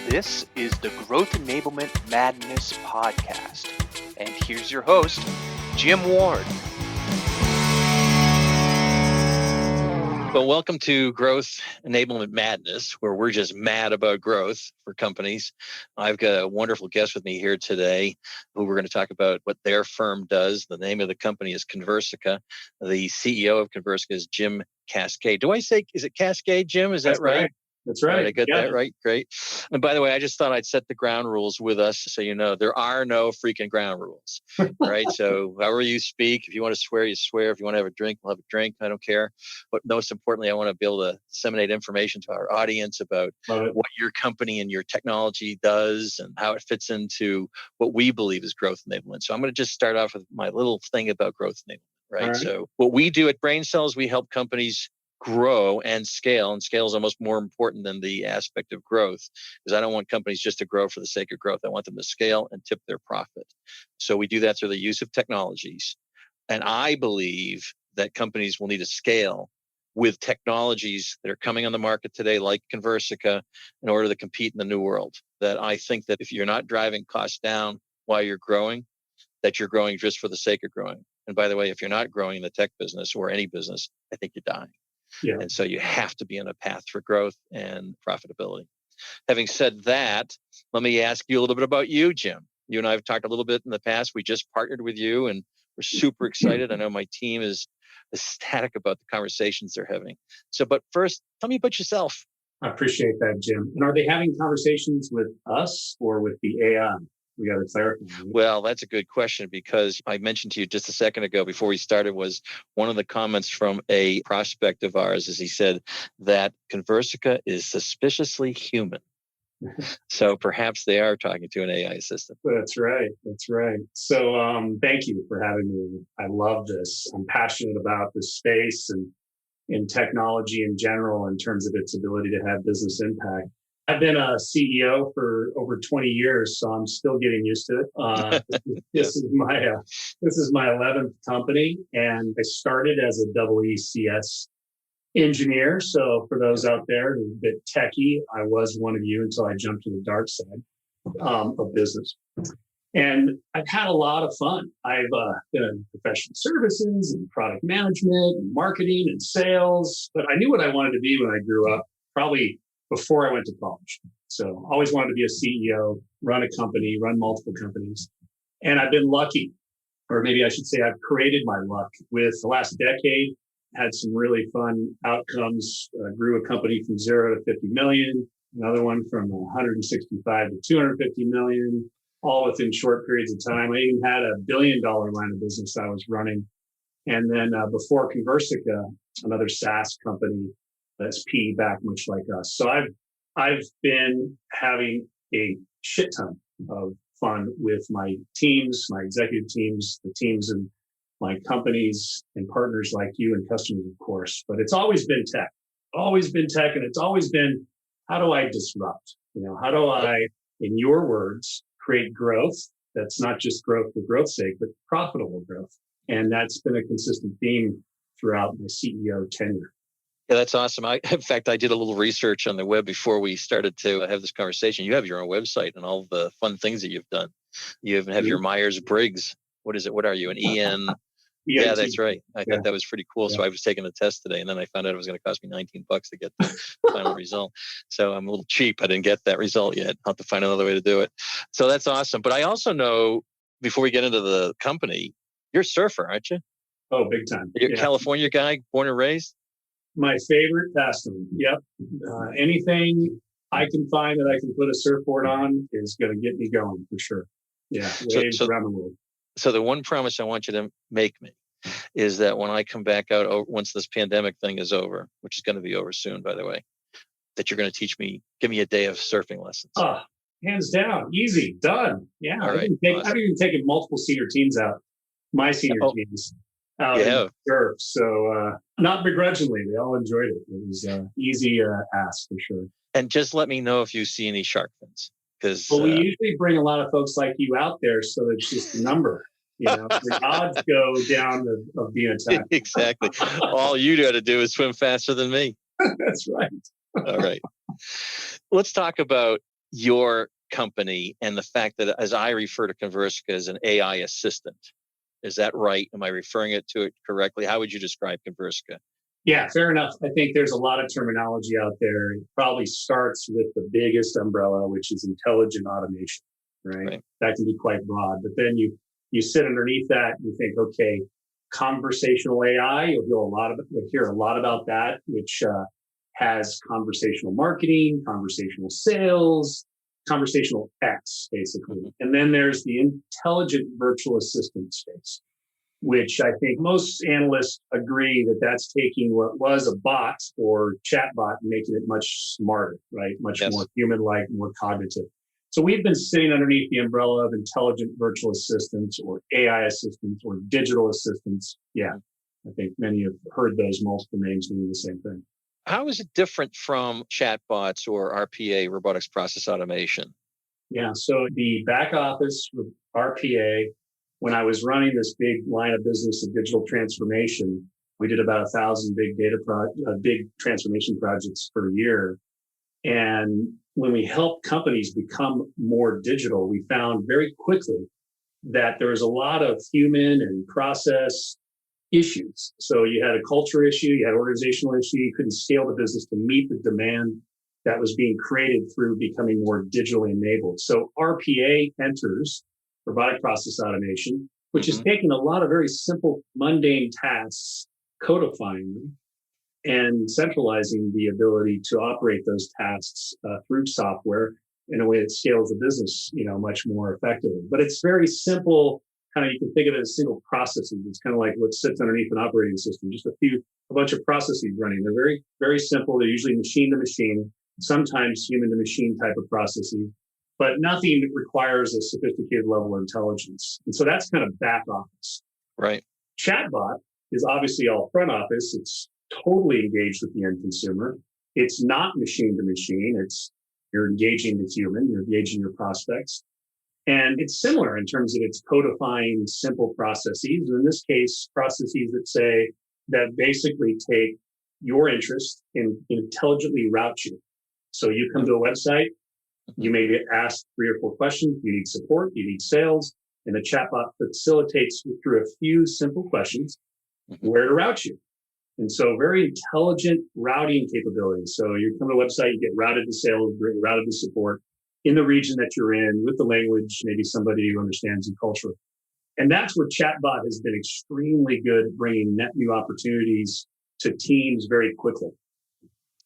This is the Growth Enablement Madness Podcast. And here's your host, Jim Ward. Well, welcome to Growth Enablement Madness, where we're just mad about growth for companies. I've got a wonderful guest with me here today who we're going to talk about what their firm does. The name of the company is Conversica. The CEO of Conversica is Jim Kaskade. Is it Kaskade, Jim? Is that right? That's right. Did I get that right? Great. And by the way, I just thought I'd set the ground rules with us so you know there are no freaking ground rules, right? So however you speak, if you want to swear, you swear. If you want to have a drink, we'll have a drink. I don't care. But most importantly, I want to be able to disseminate information to our audience about what your company and your technology does and how it fits into what we believe is growth enablement. So I'm going to just start off with my little thing about growth enablement, right? So what we do at Brain Cells, we help companies grow and scale is almost more important than the aspect of growth, because I don't want companies just to grow for the sake of growth. I want them to scale and tip their profit. So we do that through the use of technologies. And I believe that companies will need to scale with technologies that are coming on the market today, like Conversica, in order to compete in the new world. That I think that if you're not driving costs down while you're growing, that you're growing just for the sake of growing. And by the way, if you're not growing in the tech business or any business, I think you're dying. Yeah. And so you have to be on a path for growth and profitability. Having said that, let me ask you a little bit about you, Jim. You and I have talked a little bit in the past. We just partnered with you and we're super excited. I know my team is ecstatic about the conversations they're having. So, but first, tell me about yourself. I appreciate that, Jim. And are they having conversations with us or with the AI? We got to clarify. Well, that's a good question, because I mentioned to you just a second ago before we started was one of the comments from a prospect of ours is he said that Conversica is suspiciously human. So perhaps they are talking to an AI assistant. That's right. So thank you for having me. I love this. I'm passionate about this space and in technology in general in terms of its ability to have business impact. I've been a CEO for over 20 years, so I'm still getting used to it. This is my 11th company, and I started as a ECS engineer. So for those out there who are a bit techie, I was one of you until I jumped to the dark side of business. And I've had a lot of fun. I've been in professional services and product management and marketing and sales, but I knew what I wanted to be when I grew up, probably before I went to college. So always wanted to be a CEO, run a company, run multiple companies. And I've been lucky, or maybe I should say I've created my luck with the last decade, had some really fun outcomes, grew a company from 0 to 50 million, another one from 165 to 250 million, all within short periods of time. I even had $1 billion line of business I was running. And then before Conversica, another SaaS company that's PE back, much like us. So I've been having a shit ton of fun with my teams, my executive teams, the teams in my companies and partners like you and customers, of course. But it's always been tech, and it's always been, how do I disrupt? How do I, in your words, create growth that's not just growth for growth's sake, but profitable growth? And that's been a consistent theme throughout my CEO tenure. Yeah, that's awesome. In fact, I did a little research on the web before we started to have this conversation. You have your own website and all the fun things that you've done. You even have your Myers-Briggs. What is it? What are you? An EN? Yeah, that's right. I thought that was pretty cool. So I was taking a test today, and then I found out it was going to cost me $19 to get the final result. So I'm a little cheap. I didn't get that result yet. I'll have to find another way to do it. So that's awesome. But I also know, before we get into the company, you're a surfer, aren't you? Oh, big time. You're a California guy, born and raised? My favorite pastime. Yep. Anything I can find that I can put a surfboard on is going to get me going for sure. Yeah. Waves around the world. So the one promise I want you to make me is that when I come back out, once this pandemic thing is over, which is going to be over soon, by the way, that you're going to give me a day of surfing lessons. Hands down. Easy. Done. Yeah. All right. I've even taken multiple senior teams out. My senior teams. Surf. So not begrudgingly, they all enjoyed it. It was easy ask for sure. And just let me know if you see any shark fins, because we usually bring a lot of folks like you out there, so it's just a number. The odds go down of being attacked. Exactly. All you got to do is swim faster than me. That's right. All right. Let's talk about your company and the fact that, as I refer to Conversica as an AI assistant. Is that right? Am I referring to it correctly? How would you describe Conversica? Yeah, fair enough. I think there's a lot of terminology out there. It probably starts with the biggest umbrella, which is intelligent automation, right? That can be quite broad. But then you sit underneath that and you think, okay, conversational AI, you'll hear a lot about that, which has conversational marketing, conversational sales, conversational X, basically. Mm-hmm. And then there's the intelligent virtual assistant space, which I think most analysts agree that that's taking what was a bot or chatbot and making it much smarter, right? Much more human-like, more cognitive. So we've been sitting underneath the umbrella of intelligent virtual assistants or AI assistants or digital assistants. Yeah, I think many have heard those multiple names meaning the same thing. How is it different from chatbots or RPA, robotics process automation? Yeah, so the back office with RPA, when I was running this big line of business of digital transformation, we did about 1,000 big transformation projects per year. And when we helped companies become more digital, we found very quickly that there was a lot of human and process issues. So you had a culture issue, you had an organizational issue, you couldn't scale the business to meet the demand that was being created through becoming more digitally enabled. So RPA enters, robotic process automation, which is taking a lot of very simple, mundane tasks, codifying them, and centralizing the ability to operate those tasks through software in a way that scales the business, much more effectively. But it's very simple. Kind of, you can think of it as single processes. It's kind of like what sits underneath an operating system. Just a bunch of processes running. They're very, very simple. They're usually machine to machine, sometimes human to machine type of processes, but nothing that requires a sophisticated level of intelligence. And so that's kind of back office. Right. Chatbot is obviously all front office. It's totally engaged with the end consumer. It's not machine to machine. You're engaging the human, you're engaging your prospects. And it's similar in terms of its codifying simple processes. In this case, processes that basically take your interest and intelligently route you. So you come to a website, you may get asked 3 or 4 questions. You need support, you need sales, and the chatbot facilitates through a few simple questions where to route you. And so very intelligent routing capabilities. So you come to a website, you get routed to sales, routed to support in the region that you're in with the language, maybe somebody who understands the culture. And that's where chatbot has been extremely good at bringing net new opportunities to teams very quickly.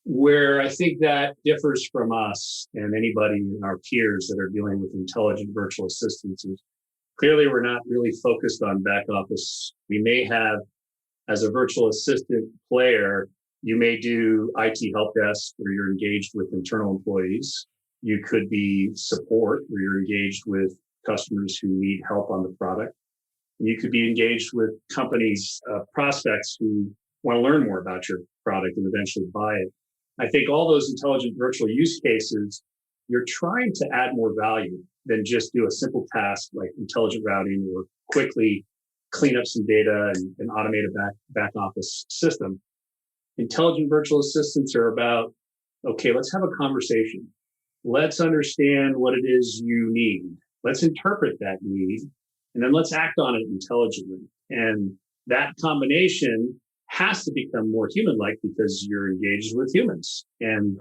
Where I think that differs from us and anybody in our peers that are dealing with intelligent virtual assistants is clearly we're not really focused on back office. We may have, as a virtual assistant player, you may do IT help desk where you're engaged with internal employees. You could be support where you're engaged with customers who need help on the product. You could be engaged with companies, prospects who want to learn more about your product and eventually buy it. I think all those intelligent virtual use cases, you're trying to add more value than just do a simple task like intelligent routing or quickly clean up some data and automate a back office system. Intelligent virtual assistants are about, okay, let's have a conversation. Let's understand what it is you need. Let's interpret that need, and then let's act on it intelligently. And that combination has to become more human-like because you're engaged with humans. And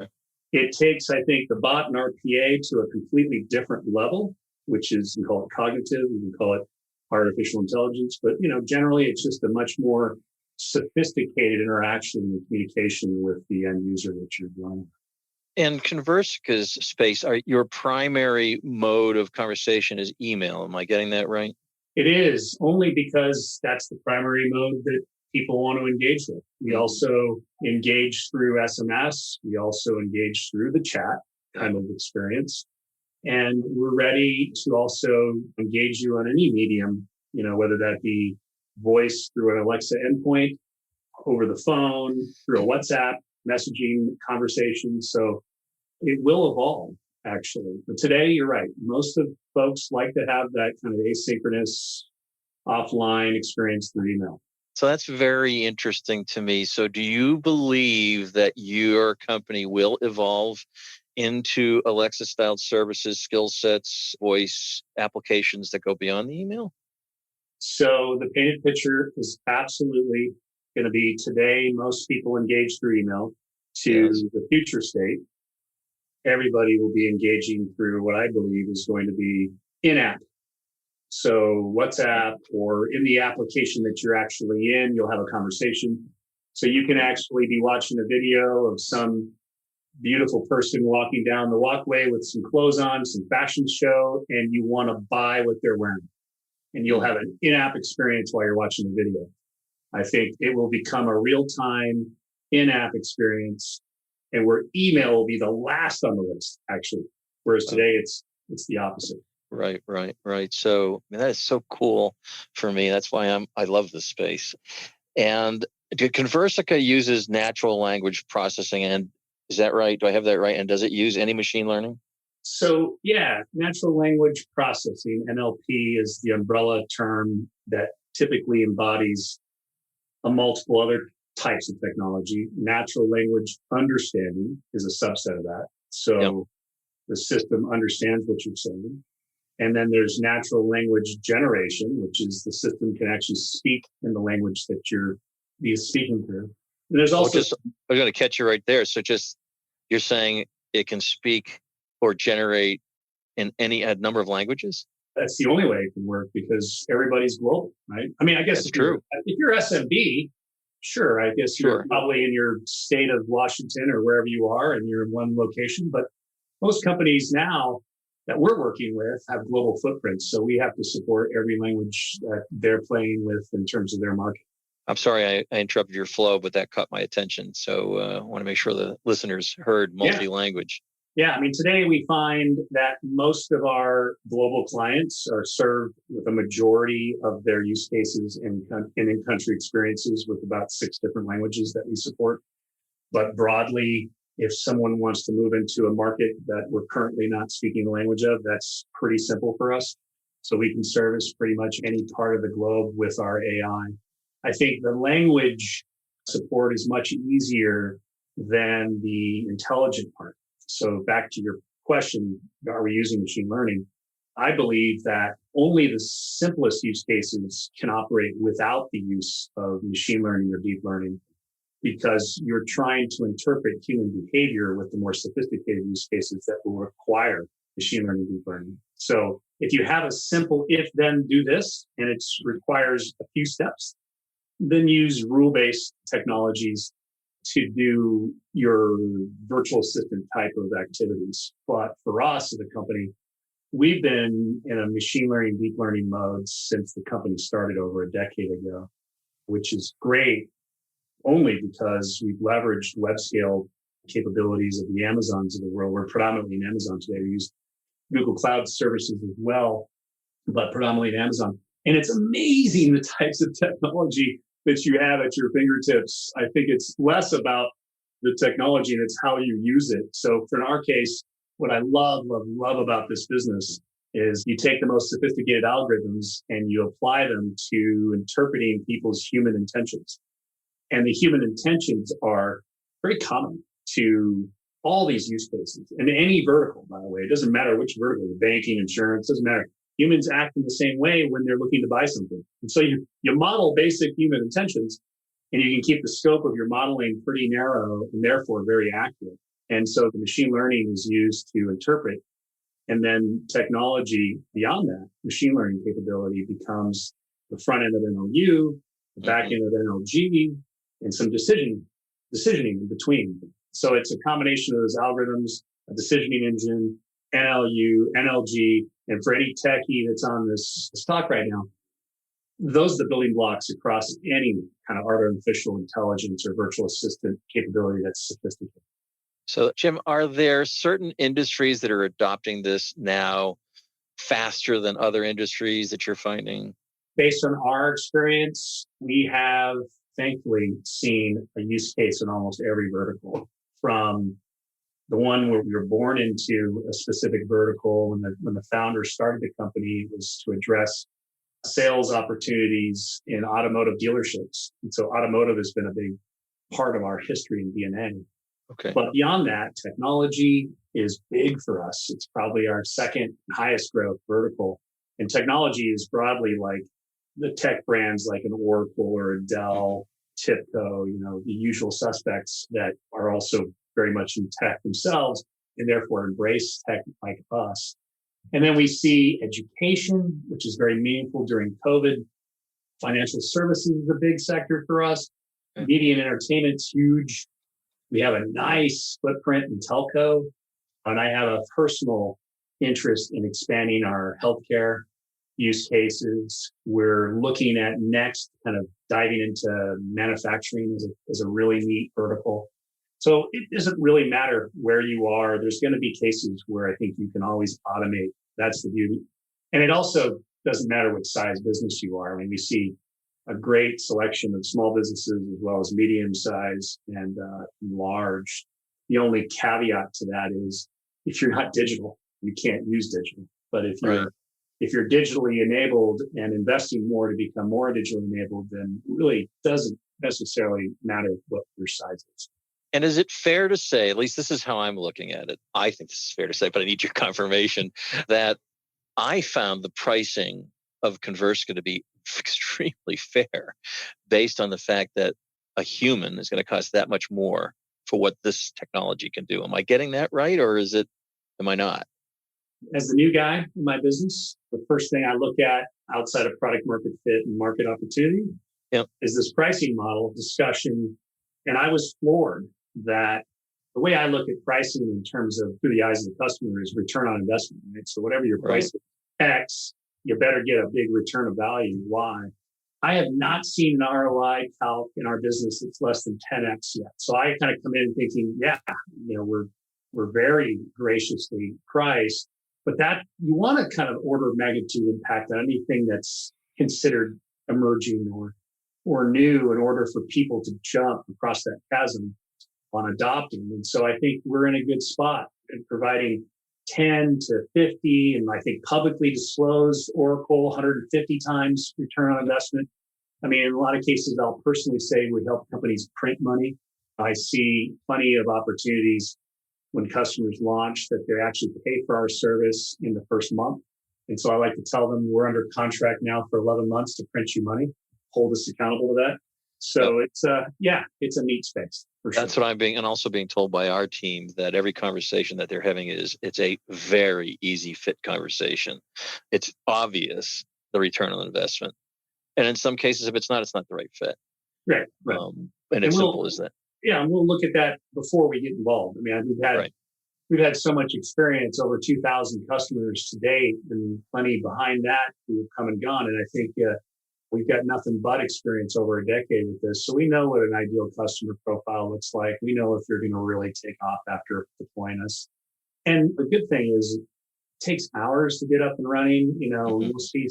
it takes, I think, the bot and RPA to a completely different level, which is, you can call it cognitive, you can call it artificial intelligence, but generally it's just a much more sophisticated interaction and communication with the end user that you're dealing with. In Conversica's space, your primary mode of conversation is email. Am I getting that right? It is, only because that's the primary mode that people want to engage with. We also engage through SMS. We also engage through the chat kind of experience. And we're ready to also engage you on any medium, whether that be voice through an Alexa endpoint, over the phone, through a WhatsApp messaging conversation. So it will evolve, actually. But today, you're right. Most of folks like to have that kind of asynchronous, offline experience through email. So that's very interesting to me. So do you believe that your company will evolve into Alexa-styled services, skill sets, voice applications that go beyond the email? So the painted picture is absolutely going to be today, most people engage through email. To the future state, everybody will be engaging through what I believe is going to be in-app. So WhatsApp, or in the application that you're actually in, you'll have a conversation. So you can actually be watching a video of some beautiful person walking down the walkway with some clothes on, some fashion show, and you want to buy what they're wearing. And you'll have an in-app experience while you're watching the video. I think it will become a real-time in-app experience, and where email will be the last on the list, actually. Whereas today it's the opposite. Right. So that is so cool for me. That's why I love this space. And Conversica uses natural language processing, and is that right? Do I have that right? And does it use any machine learning? So yeah, natural language processing, NLP, is the umbrella term that typically embodies a multiple other types of technology. Natural language understanding is a subset of that. So the system understands what you're saying. And then there's natural language generation, which is the system can actually speak in the language that you're speaking through. And there's also... I'm going to catch you right there. So you're saying it can speak or generate in a number of languages? That's the only way it can work, because everybody's global, right? I mean, I guess if you're SMB, sure, I guess you're probably in your state of Washington or wherever you are, and you're in one location. But most companies now that we're working with have global footprints. So we have to support every language that they're playing with in terms of their market. I'm sorry I interrupted your flow, but that caught my attention. So I want to make sure the listeners heard multi-language. Yeah, I mean, today we find that most of our global clients are served with a majority of their use cases in in-country experiences with about 6 different languages that we support. But broadly, if someone wants to move into a market that we're currently not speaking the language of, that's pretty simple for us. So we can service pretty much any part of the globe with our AI. I think the language support is much easier than the intelligent part. So back to your question, are we using machine learning? I believe that only the simplest use cases can operate without the use of machine learning or deep learning, because you're trying to interpret human behavior with the more sophisticated use cases that will require machine learning, deep learning. So if you have a simple if, then, do this, and it requires a few steps, then use rule-based technologies to do your virtual assistant type of activities. But for us as a company, we've been in a machine learning, deep learning mode since the company started over a decade ago, which is great only because we've leveraged web scale capabilities of the Amazons of the world. We're predominantly in Amazon today. We use Google Cloud services as well, but predominantly in Amazon. And it's amazing the types of technology that you have at your fingertips. I think it's less about the technology and it's how you use it. So in our case, what I love about this business is you take the most sophisticated algorithms and you apply them to interpreting people's human intentions. And the human intentions are very common to all these use cases. And any vertical, by the way, it doesn't matter which vertical, banking, insurance, doesn't matter. Humans act in the same way when they're looking to buy something. And so you model basic human intentions, and you can keep the scope of your modeling pretty narrow and therefore very accurate. And so the machine learning is used to interpret. And then technology beyond that, machine learning capability, becomes the front end of NLU, the back end of NLG, and some decisioning in between. So it's a combination of those algorithms, a decisioning engine, NLU, NLG, and for any techie that's on this talk right now, those are the building blocks across any kind of artificial intelligence or virtual assistant capability that's sophisticated. So, Jim, are there certain industries that are adopting this now faster than other industries that you're finding? Based on our experience, we have thankfully seen a use case in almost every vertical, from the one where we were born into a specific vertical when the founder started the company was to address sales opportunities in automotive dealerships. And so automotive has been a big part of our history and DNA. Okay. But beyond that, technology is big for us. It's probably our second highest growth vertical. And technology is broadly like the tech brands like an Oracle or a Dell, TIPCO, the usual suspects that are also very much in tech themselves and therefore embrace tech like us. And then we see education, which is very meaningful during COVID. Financial services is a big sector for us. Okay. Media and entertainment's huge. We have a nice footprint in telco. And I have a personal interest in expanding our healthcare use cases. We're looking at next kind of diving into manufacturing as a really neat vertical. So it doesn't really matter where you are. There's going to be cases where I think you can always automate. That's the beauty. And it also doesn't matter what size business you are. I mean, we see a great selection of small businesses as well as medium size and large. The only caveat to that is if you're not digital, you can't use digital. But if you're digitally enabled and investing more to become more digitally enabled, then it really doesn't necessarily matter what your size is. And is it fair to say, at least this is how I'm looking at it, I think this is fair to say, but I need your confirmation, that I found the pricing of Conversica to be extremely fair based on the fact that a human is going to cost that much more for what this technology can do. Am I getting that right, or am I not? As the new guy in my business, the first thing I look at outside of product market fit and market opportunity is this pricing model discussion. And I was floored that the way I look at pricing in terms of through the eyes of the customer is return on investment. Right? So whatever your price is X, you better get a big return of value. Why? I have not seen an ROI calc in our business that's less than 10X yet. So I kind of come in thinking, we're very graciously priced, but that you want to kind of order of magnitude impact on anything that's considered emerging or new in order for people to jump across that chasm on adopting. And so I think we're in a good spot in providing 10 to 50, and I think publicly disclosed Oracle 150 times return on investment. I mean, in a lot of cases, I'll personally say we help companies print money. I see plenty of opportunities when customers launch that they actually pay for our service in the first month. And so I like to tell them we're under contract now for 11 months to print you money, hold us accountable to that. So it's a neat space for sure. That's what I'm also being told by our team, that every conversation that they're having it's a very easy fit conversation. It's obvious the return on investment. And in some cases, if it's not the right fit. Right. And it's simple as that. Yeah, and we'll look at that before we get involved. I mean, we've had so much experience, over 2,000 customers to date, and plenty behind that who have come and gone. And I think we've got nothing but experience over a decade with this. So we know what an ideal customer profile looks like. We know if they're going to really take off after deploying us. And the good thing is it takes hours to get up and running. We'll see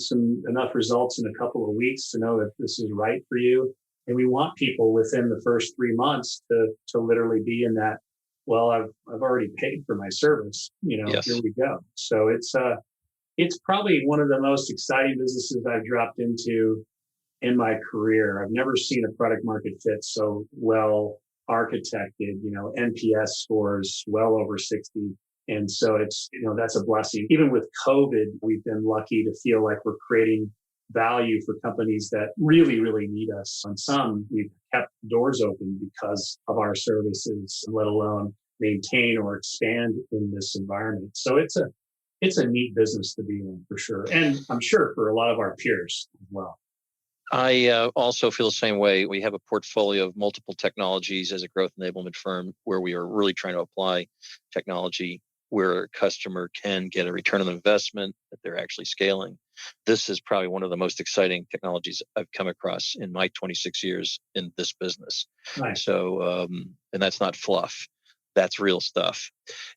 enough results in a couple of weeks to know that this is right for you. And we want people within the first 3 months to literally be in that, well, I've already paid for my service, Yes. Here we go. So it's probably one of the most exciting businesses I've dropped into in my career. I've never seen a product market fit so well architected, NPS scores well over 60. And so it's, that's a blessing. Even with COVID, we've been lucky to feel like we're creating value for companies that really, really need us. On some, we've kept doors open because of our services, let alone maintain or expand in this environment. So it's a neat business to be in for sure. And I'm sure for a lot of our peers as well. I also feel the same way. We have a portfolio of multiple technologies as a growth enablement firm where we are really trying to apply technology where a customer can get a return on investment that they're actually scaling. This is probably one of the most exciting technologies I've come across in my 26 years in this business. Nice. So, and that's not fluff. That's real stuff.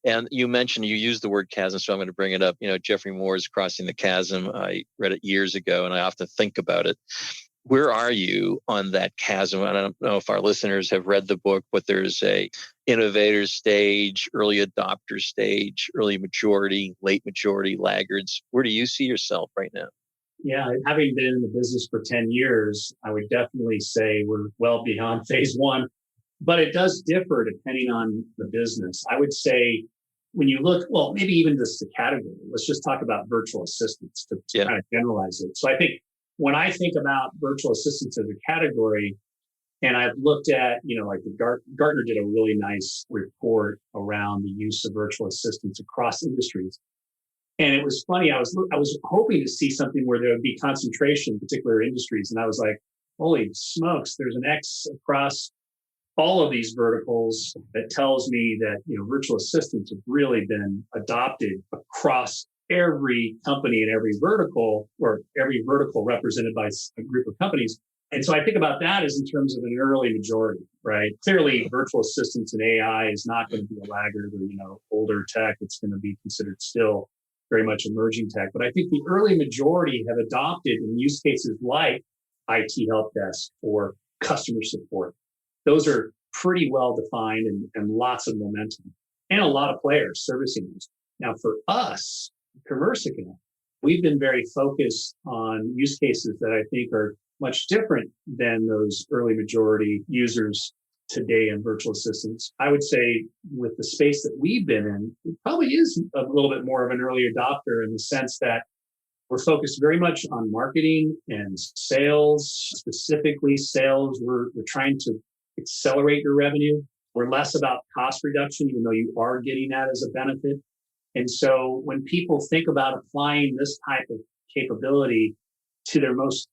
And you used the word chasm, so I'm going to bring it up. Jeffrey Moore's Crossing the Chasm. I read it years ago, and I often think about it. Where are you on that chasm? I don't know if our listeners have read the book, but there's a innovator stage, early adopter stage, early majority, late majority, laggards. Where do you see yourself right now? Yeah, having been in the business for 10 years, I would definitely say we're well beyond phase one. but it does differ depending on the business. I would say when you look, well, maybe even just the category, let's just talk about virtual assistants to kind of generalize it. So I think when I think about virtual assistants as a category, and I've looked at, like Gartner did a really nice report around the use of virtual assistants across industries. And it was funny. I was hoping to see something where there would be concentration in particular industries. And I was like, holy smokes, there's an X across all of these verticals that tells me that, virtual assistants have really been adopted across every company and every vertical, or every vertical represented by a group of companies. And so I think about that as in terms of an early majority, right? Clearly, virtual assistants and AI is not going to be a laggard or, older tech. It's going to be considered still very much emerging tech. But I think the early majority have adopted in use cases like IT help desk or customer support. Those are pretty well defined and lots of momentum and a lot of players servicing those. Now, for us, Conversica, we've been very focused on use cases that I think are much different than those early majority users today in virtual assistants. I would say with the space that we've been in, it probably is a little bit more of an early adopter in the sense that we're focused very much on marketing and sales, specifically sales. We're trying to accelerate your revenue. We're less about cost reduction, even though you are getting that as a benefit. And so when people think about applying this type of capability to their most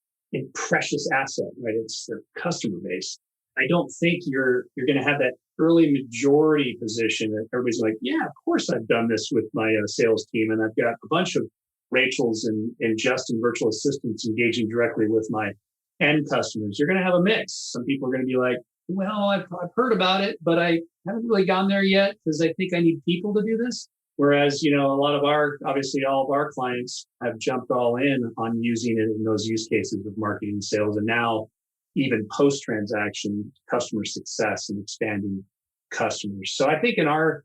precious asset, right? It's their customer base. I don't think you're going to have that early majority position that everybody's like, yeah, of course I've done this with my sales team, and I've got a bunch of Rachels and Justin virtual assistants engaging directly with my end customers. You're going to have a mix. Some people are going to be like, well, I've heard about it, but I haven't really gone there yet because I think I need people to do this. Whereas, a lot of obviously all of our clients have jumped all in on using it in those use cases of marketing and sales. And now even post-transaction customer success and expanding customers. So I think in our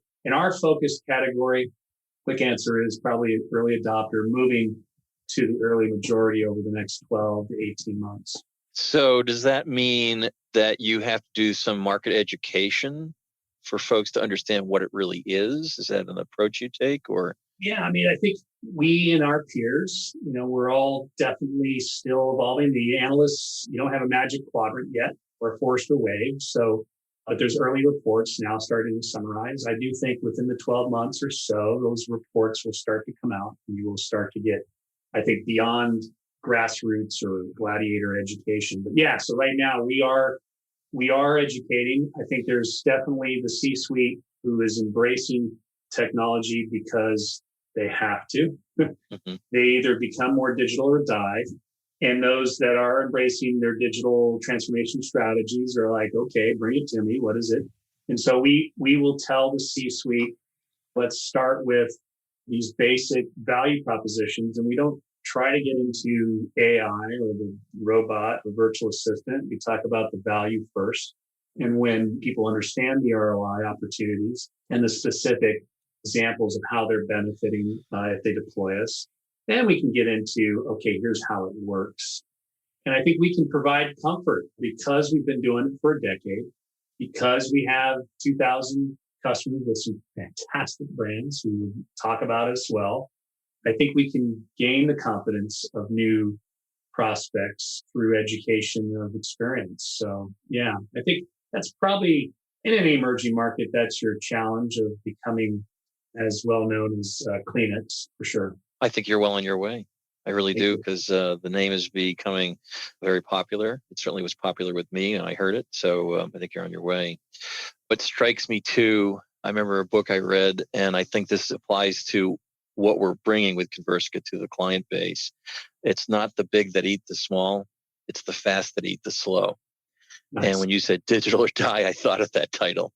focus category, quick answer is probably an early adopter moving to the early majority over the next 12 to 18 months. So does that mean that you have to do some market education for folks to understand what it really is? Is that an approach you take, or? Yeah, I think we and our peers, we're all definitely still evolving. The analysts, you don't have a magic quadrant yet or Forrester Wave. So there's early reports now starting to summarize. I do think within the 12 months or so, those reports will start to come out and you will start to get, I think, beyond grassroots or gladiator education. But yeah, so right now we are educating. I think there's definitely the C-suite who is embracing technology because they have to. Mm-hmm. They either become more digital or die. And those that are embracing their digital transformation strategies are like, okay, bring it to me. What is it? And so we will tell the C-suite, let's start with these basic value propositions. And we don't try to get into AI or the robot or virtual assistant. We talk about the value first. And when people understand the ROI opportunities and the specific examples of how they're benefiting if they deploy us, then we can get into, okay, here's how it works. And I think we can provide comfort because we've been doing it for a decade, because we have 2,000 customers with some fantastic brands who talk about us well. I think we can gain the confidence of new prospects through education of experience. So yeah, I think that's probably in any emerging market, that's your challenge of becoming as well known as Kleenex for sure. I think you're well on your way. I really do, because the name is becoming very popular. It certainly was popular with me and I heard it. So I think you're on your way. What strikes me too, I remember a book I read, and I think this applies to what we're bringing with Conversica to the client base. It's not the big that eat the small. It's the fast that eat the slow. Nice. And when you said digital or die, I thought of that title.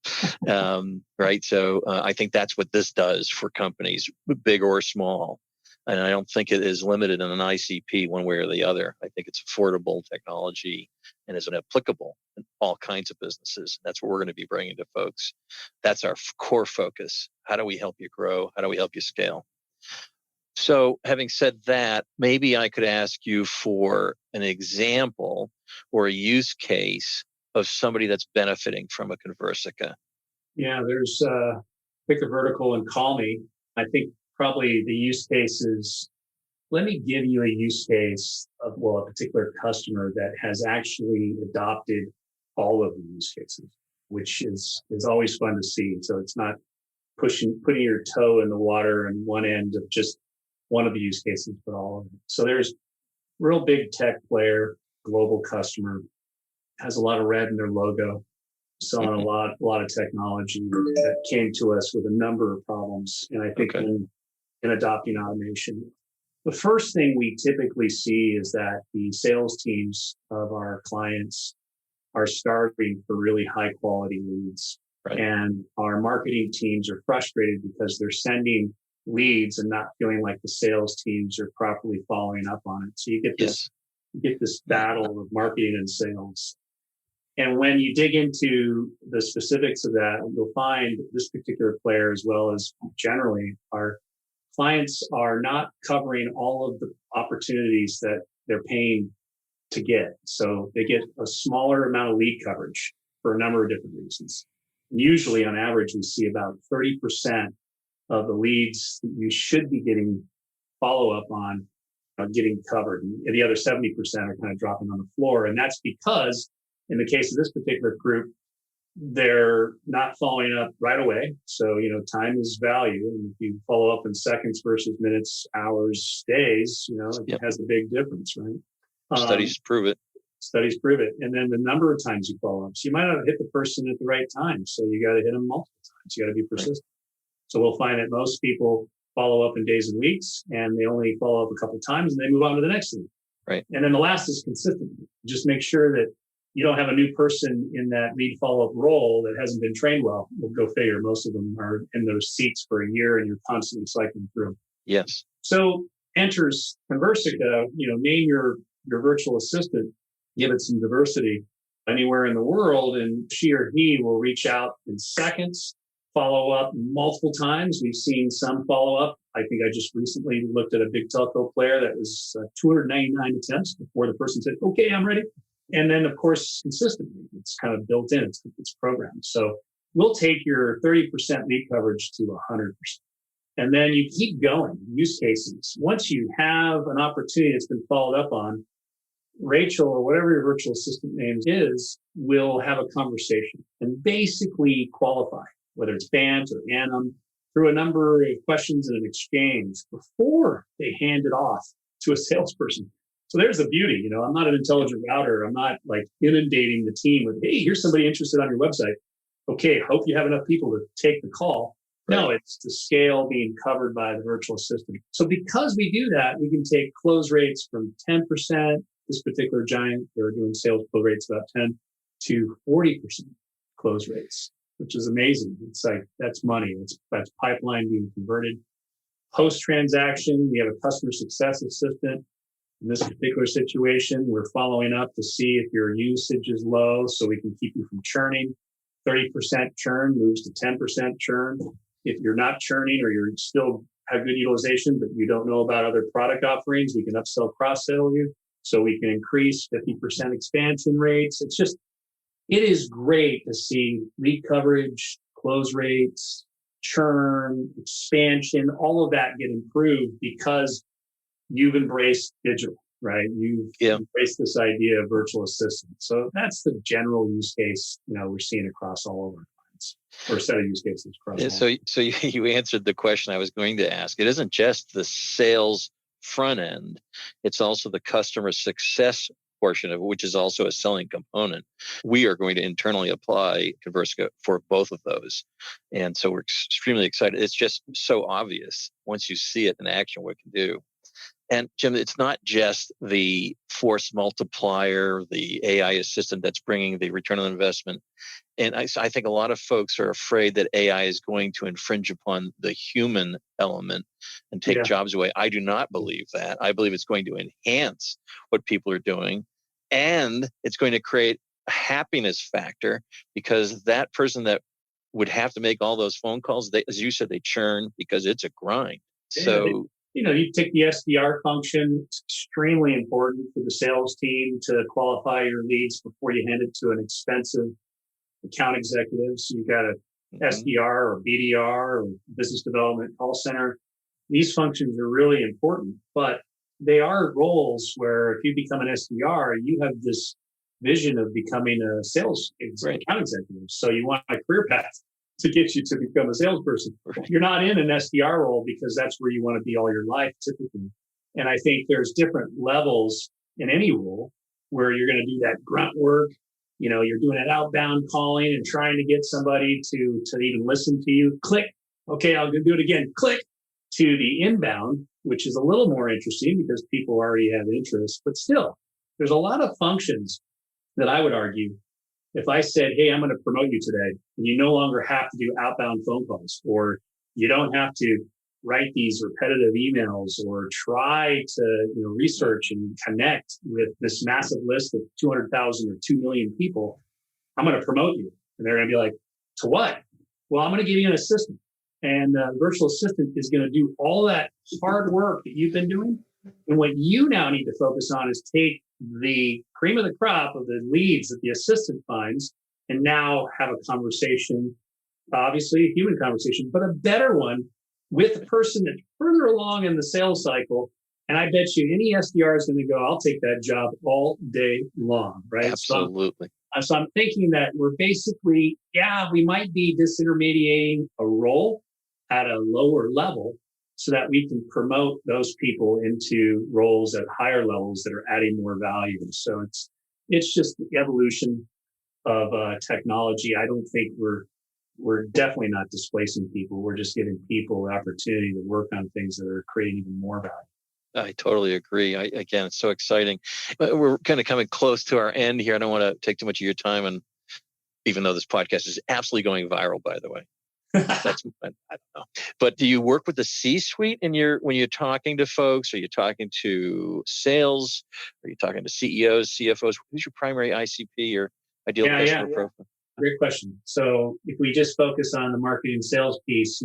Right. So I think that's what this does for companies, big or small. And I don't think it is limited in an ICP one way or the other. I think it's affordable technology and is applicable in all kinds of businesses. That's what we're going to be bringing to folks. That's our core focus. How do we help you grow? How do we help you scale? So having said that, maybe I could ask you for an example or a use case of somebody that's benefiting from a Conversica? Yeah, there's pick a vertical and call me. I think probably the use cases. Let me give you a use case of, well, a particular customer that has actually adopted all of the use cases, which is always fun to see. So it's not putting your toe in the water on one end of just one of the use cases, but all of them. So there's real big tech player, global customer, has a lot of red in their logo, selling a lot of technology that came to us with a number of problems. And I think in adopting automation, the first thing we typically see is that the sales teams of our clients are starving for really high quality leads. Right. And our marketing teams are frustrated because they're sending leads and not feeling like the sales teams are properly following up on it. So you get this battle of marketing and sales. And when you dig into the specifics of that, you'll find this particular player, as well as generally our clients, are not covering all of the opportunities that they're paying to get. So they get a smaller amount of lead coverage for a number of different reasons. Usually on average, we see about 30% of the leads that you should be getting follow-up on getting covered. And the other 70% are kind of dropping on the floor. And that's because in the case of this particular group, they're not following up right away. So, time is value. And if you follow up in seconds versus minutes, hours, days, it has a big difference, right? Studies prove it. Studies prove it. And then the number of times you follow up. So you might not hit the person at the right time. So you got to hit them multiple times. You got to be persistent. Right. So we'll find that most people follow up in days and weeks, and they only follow up a couple of times and they move on to the next lead. Right. And then the last is consistent. Just make sure that you don't have a new person in that lead follow-up role that hasn't been trained well. We'll go figure. Most of them are in those seats for a year and you're constantly cycling through. Yes. So enters Conversica, name your virtual assistant, give it some diversity anywhere in the world, and she or he will reach out in seconds, follow up multiple times. We've seen some follow up. I think I just recently looked at a big telco player that was 299 attempts before the person said, okay, I'm ready. And then, of course, consistently, it's kind of built in, it's programmed. So we'll take your 30% lead coverage to 100%. And then you keep going, use cases. Once you have an opportunity that's been followed up on, Rachel, or whatever your virtual assistant name is, will have a conversation and basically qualify, whether it's BANT or ANUM, through a number of questions and an exchange before they hand it off to a salesperson. So there's the beauty, I'm not an intelligent router. I'm not like inundating the team with, hey, here's somebody interested on your website. Okay, hope you have enough people to take the call. Right. No, it's the scale being covered by the virtual assistant. So because we do that, we can take close rates from 10%, this particular giant, they were doing sales close rates about 10 to 40% close rates, which is amazing. It's like, that's money. That's pipeline being converted. Post-transaction, we have a customer success assistant. In this particular situation, we're following up to see if your usage is low so we can keep you from churning. 30% churn moves to 10% churn. If you're not churning or you're still have good utilization, but you don't know about other product offerings, we can upsell, cross-sell you so we can increase 50% expansion rates. It is great to see lead coverage, close rates, churn, expansion, all of that get improved because you've embraced digital, right? You've embraced this idea of virtual assistant. So that's the general use case, we're seeing across all of our clients, or a set of use cases across all. So you answered the question I was going to ask. It isn't just the sales front end, it's also the customer success portion of it, which is also a selling component. We are going to internally apply Conversica for both of those. And so we're extremely excited. It's just so obvious once you see it in action what it can do. And Jim, it's not just the force multiplier, the AI assistant that's bringing the return on investment. And I think a lot of folks are afraid that AI is going to infringe upon the human element and take jobs away. I do not believe that. I believe it's going to enhance what people are doing. And it's going to create a happiness factor because that person that would have to make all those phone calls, as you said, they churn because it's a grind. So you take the SDR function. It's extremely important for the sales team to qualify your leads before you hand it to an expensive account executive. So you've got a SDR or BDR or business development call center. These functions are really important, but they are roles where if you become an SDR, you have this vision of becoming a sales account executive. So you want a career path to get you to become a salesperson. Right. You're not in an SDR role because that's where you want to be all your life, typically. And I think there's different levels in any role where you're going to do that grunt work. You're doing that outbound calling and trying to get somebody to even listen to you. Click. Okay, I'll do it again. Click. To the inbound, which is a little more interesting because people already have interest, but still, there's a lot of functions that I would argue. If I said, hey, I'm going to promote you today, and you no longer have to do outbound phone calls, or you don't have to write these repetitive emails or try to research and connect with this massive list of 200,000 or 2 million people, I'm going to promote you. And they're going to be like, to what? Well, I'm going to give you an assistant. And the virtual assistant is going to do all that hard work that you've been doing. And what you now need to focus on is take the cream of the crop of the leads that the assistant finds and now have a conversation, obviously a human conversation, but a better one with the person that's further along in the sales cycle. And I bet you any SDR is going to go, I'll take that job all day long, right? Absolutely. So I'm thinking that we're basically, we might be disintermediating a role at a lower level so that we can promote those people into roles at higher levels that are adding more value. So it's just the evolution of technology. I don't think we're definitely not displacing people. We're just giving people the opportunity to work on things that are creating even more value. I totally agree. Again, it's so exciting. But we're kind of coming close to our end here. I don't want to take too much of your time, and even though this podcast is absolutely going viral, by the way. That's I don't know. But do you work with the C-suite when you're talking to folks? Are you talking to sales? Are you talking to CEOs, CFOs? Who's your primary ICP or ideal customer profile? Great question. So if we just focus on the marketing and sales piece,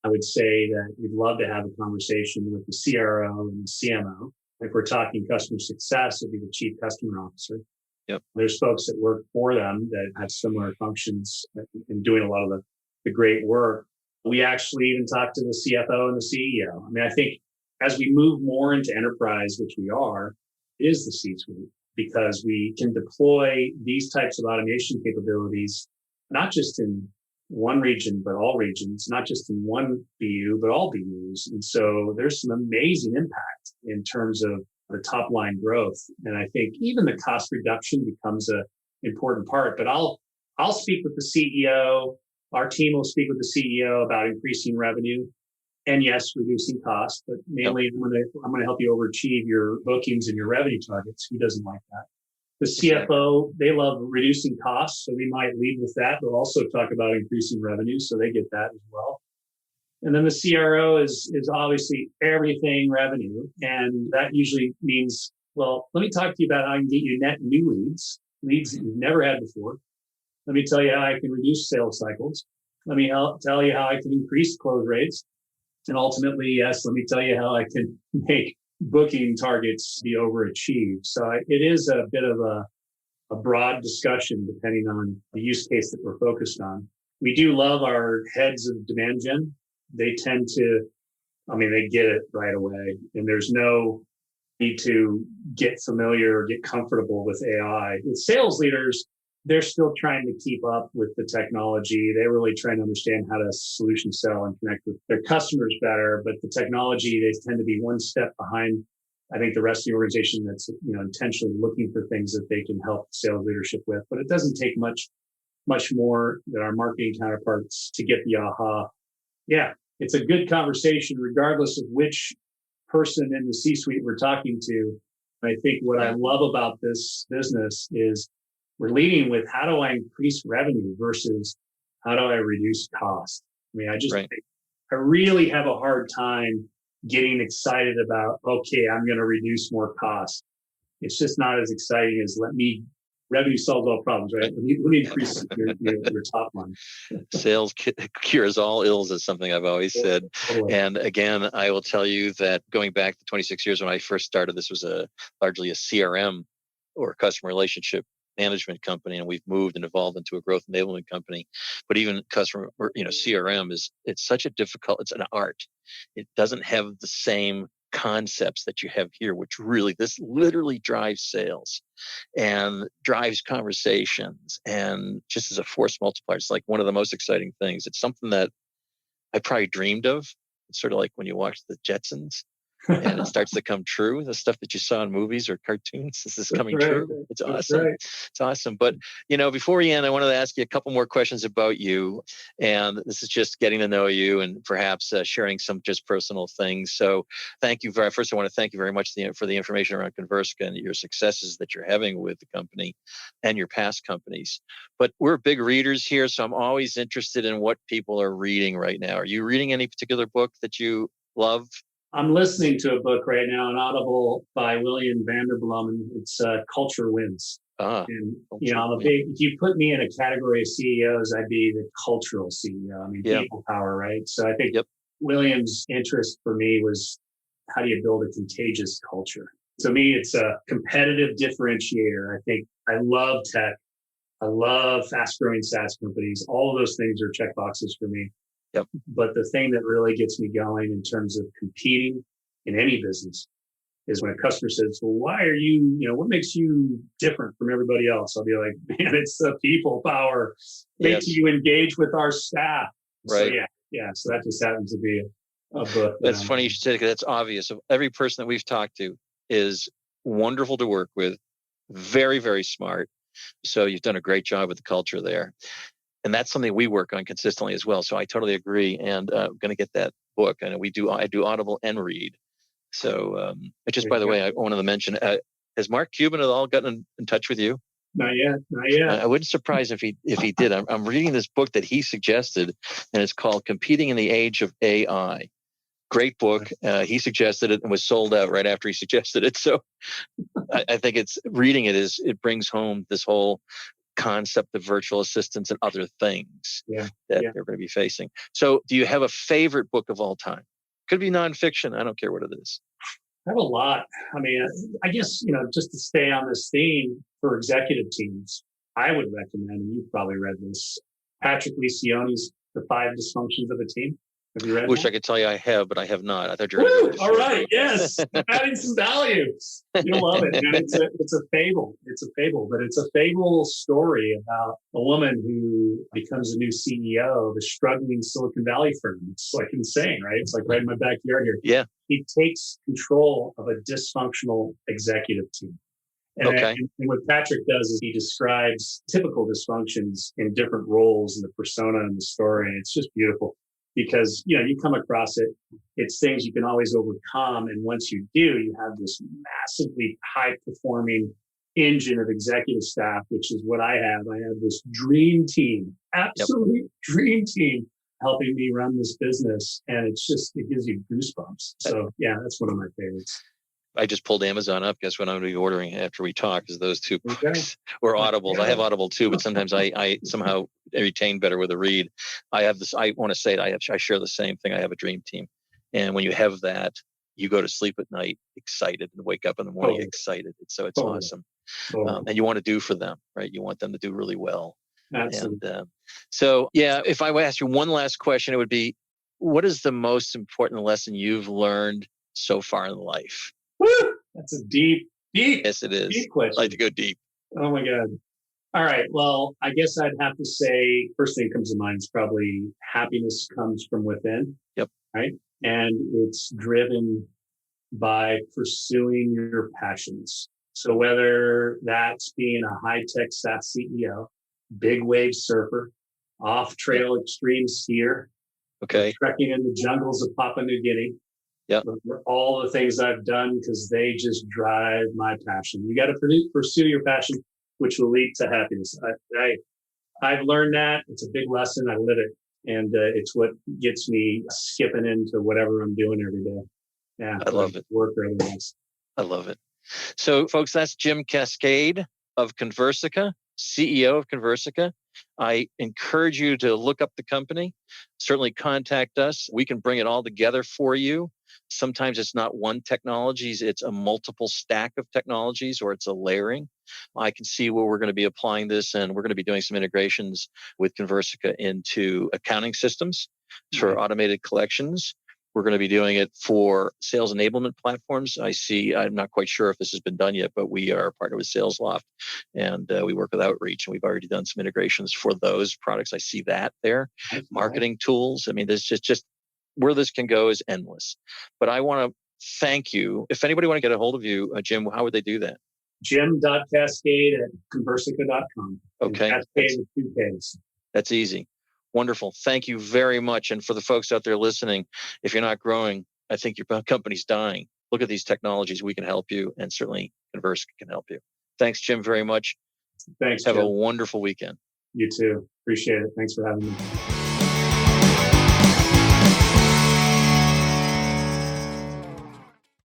I would say that we'd love to have a conversation with the CRO and the CMO. If we're talking customer success, it'd be the chief customer officer. Yep. There's folks that work for them that have similar functions and doing a lot of the great work. We actually even talk to the CFO and the CEO. I mean, I think as we move more into enterprise, which we are, it is the C-suite because we can deploy these types of automation capabilities, not just in one region, but all regions, not just in one BU, but all BUs. And so there's some amazing impact in terms of the top line growth. And I think even the cost reduction becomes an important part, but I'll speak with the CEO. Our team will speak with the CEO about increasing revenue and yes, reducing costs, but mainly I'm going to help you overachieve your bookings and your revenue targets. Who doesn't like that? The CFO, they love reducing costs. So we might lead with that, but also talk about increasing revenue. So they get that as well. And then the CRO is obviously everything revenue. And that usually means, well, let me talk to you about how I can get you net new leads that you've never had before. Let me tell you how I can reduce sales cycles. Let me tell you how I can increase close rates. And ultimately, yes, let me tell you how I can make booking targets be overachieved. So it is a bit of a broad discussion depending on the use case that we're focused on. We do love our heads of demand gen. They tend to, they get it right away. And there's no need to get familiar or get comfortable with AI. With sales leaders, they're still trying to keep up with the technology. They're really trying to understand how to solution sell and connect with their customers better. But the technology, they tend to be one step behind, I think, the rest of the organization that's intentionally looking for things that they can help sales leadership with. But it doesn't take much more than our marketing counterparts to get the aha. Yeah, it's a good conversation regardless of which person in the C-suite we're talking to. I think what I love about this business is we're leading with how do I increase revenue versus how do I reduce cost? I really have a hard time getting excited about, okay, I'm going to reduce more cost. It's just not as exciting as let me Revenue solves all problems, right? Let me increase your top line. Sales cures all ills is something I've always said. Totally. And again, I will tell you that going back to 26 years when I first started, this was largely a CRM or customer relationship management company, and we've moved and evolved into a growth enablement company. But even customer, CRM it's such a difficult, it's an art. It doesn't have the same concepts that you have here, which this literally drives sales and drives conversations and just as a force multiplier. It's like one of the most exciting things. It's something that I probably dreamed of. It's sort of like when you watch the Jetsons and it starts to come true. The stuff that you saw in movies or cartoons, this is coming true. It's awesome. Right. It's awesome. But, before we end, I wanted to ask you a couple more questions about you. And this is just getting to know you and perhaps sharing some just personal things. So thank you first, I want to thank you very much for the information around Conversica and your successes that you're having with the company and your past companies. But we're big readers here, so I'm always interested in what people are reading right now. Are you reading any particular book that you love? I'm listening to a book right now, an Audible by William Vanderblom, and it's Culture Wins. And if you put me in a category of CEOs, I'd be the cultural CEO. I mean, people power, right? So I think William's interest for me was, how do you build a contagious culture? To me, it's a competitive differentiator. I think I love tech. I love fast-growing SaaS companies. All of those things are check boxes for me. Yep. But the thing that really gets me going in terms of competing in any business is when a customer says, well, why are you, what makes you different from everybody else? I'll be like, man, it's the people power. Make you engage with our staff. Right. So so that just happens to be a book. That's funny you should say that, because that's obvious. Every person that we've talked to is wonderful to work with, very, very smart. So you've done a great job with the culture there. And that's something we work on consistently as well. So I totally agree. And I'm going to get that book. And I do Audible and read. So just by the way, I wanted to mention, has Mark Cuban at all gotten in touch with you? Not yet. I wouldn't surprise if he did. I'm reading this book that he suggested, and it's called Competing in the Age of AI. Great book. He suggested it and was sold out right after he suggested it. So I think it brings home this whole concept of virtual assistants and other things that they're going to be facing. So do you have a favorite book of all time? Could be nonfiction. I don't care what it is. I have a lot. I mean, I guess, just to stay on this theme for executive teams, I would recommend, and you've probably read this, Patrick Lencioni's The 5 Dysfunctions of a Team. Have you read Wish that? I could tell you I have, but I have not. I thought you were going to. All right. Yes. Adding some value. You'll love it. And it's a fable. It's a fable, but it's a fable story about a woman who becomes a new CEO of a struggling Silicon Valley firm. It's like insane, right? It's like right in my backyard here. Yeah. He takes control of a dysfunctional executive team. And what Patrick does is he describes typical dysfunctions in different roles in the persona and the story. And it's just beautiful. Because, you come across it, it's things you can always overcome. And once you do, you have this massively high-performing engine of executive staff, which is what I have. I have this dream team, absolute dream team, helping me run this business. And it gives you goosebumps. So, that's one of my favorites. I just pulled Amazon up. Guess what I'm going to be ordering after we talk is those two books or Audibles. I have Audible too, but sometimes I somehow retain better with a read. I have this. I want to say that I share the same thing. I have a dream team, and when you have that, you go to sleep at night excited and wake up in the morning excited. It's awesome, and you want to do for them, right? You want them to do really well. Absolutely. And if I were to ask you one last question, it would be, what is the most important lesson you've learned so far in life? Woo! That's a deep. Yes, it is. Deep question. I like to go deep. Oh my God. All right. Well, I guess I'd have to say, first thing that comes to mind is probably happiness comes from within. Yep. Right. And it's driven by pursuing your passions. So whether that's being a high-tech SaaS CEO, big wave surfer, off-trail extreme skier, trekking in the jungles of Papua New Guinea, all the things I've done because they just drive my passion. You got to pursue your passion, which will lead to happiness. I've learned that. It's a big lesson. I live it. And it's what gets me skipping into whatever I'm doing every day. Yeah, I love it. Work or otherwise. I love it. So, folks, that's Jim Kaskade. of Conversica, CEO of Conversica. I encourage you to look up the company, certainly contact us. We can bring it all together for you. Sometimes it's not one technology, it's a multiple stack of technologies, or it's a layering. I can see where we're going to be applying this, and we're going to be doing some integrations with Conversica into accounting systems for automated collections. We're going to be doing it for sales enablement platforms. I'm not quite sure if this has been done yet, but we are partnered with SalesLoft, and we work with Outreach, and we've already done some integrations for those products. I see that there. Marketing tools. I mean, there's just where this can go is endless. But I want to thank you. If anybody want to get a hold of you, Jim, how would they do that? Jim.Kaskade@conversica.com. Okay. Kaskade with 2 Ks. That's easy. Wonderful. Thank you very much. And for the folks out there listening, if you're not growing, I think your company's dying. Look at these technologies. We can help you, and certainly Conversica can help you. Thanks, Jim, very much. Thanks, Have Jim. a wonderful weekend. You too. Appreciate it. Thanks for having me.